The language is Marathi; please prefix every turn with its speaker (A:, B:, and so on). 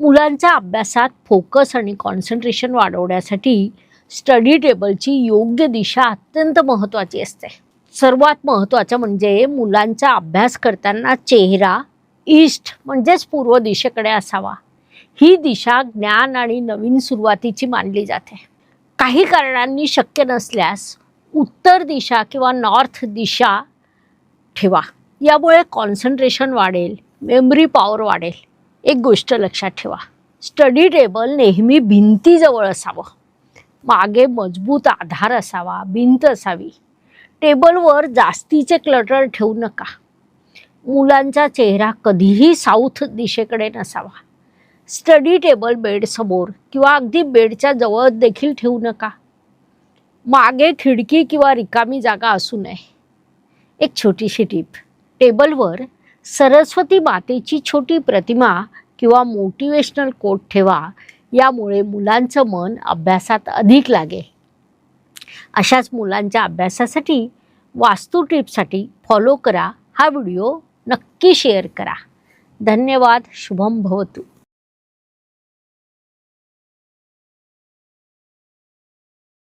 A: मुलांच्या अभ्यासात फोकस आणि कॉन्सन्ट्रेशन वाढवण्यासाठी स्टडी टेबलची योग्य दिशा अत्यंत महत्त्वाची असते. सर्वात महत्त्वाचं म्हणजे मुलांचा अभ्यास करताना चेहरा ईस्ट म्हणजेच पूर्व दिशेकडे असावा. ही दिशा ज्ञान आणि नवीन सुरुवातीची मानली जाते. काही कारणांनी शक्य नसल्यास उत्तर दिशा किंवा नॉर्थ दिशा ठेवा. यामुळे कॉन्सन्ट्रेशन वाढेल, मेमरी पॉवर वाढेल. एक गोष्ट लक्षात ठेवा, स्टडी टेबल नेहमी भिंतीजवळ असावं. मागे मजबूत आधार असावा, भिंत असावी. टेबलवर जास्तीचे क्लटर ठेवू नका. मुलांचा चेहरा कधीही साऊथ दिशेकडे नसावा. स्टडी टेबल बेडसमोर किंवा अगदी बेडच्या जवळ देखील ठेवू नका. मागे खिडकी किंवा रिकामी जागा असू नये. एक छोटीशी टीप, टेबलवर सरस्वती मातेची छोटी प्रतिमा किंवा मोटिवेशनल कोट ठेवा. यामुळे मुलांचं मन अभ्यासात अधिक लागेल. अशाच मुलांच्या अभ्यासासाठी वास्तू टिप्ससाठी फॉलो करा. हा व्हिडिओ नक्की शेअर करा. धन्यवाद. शुभम भवतु.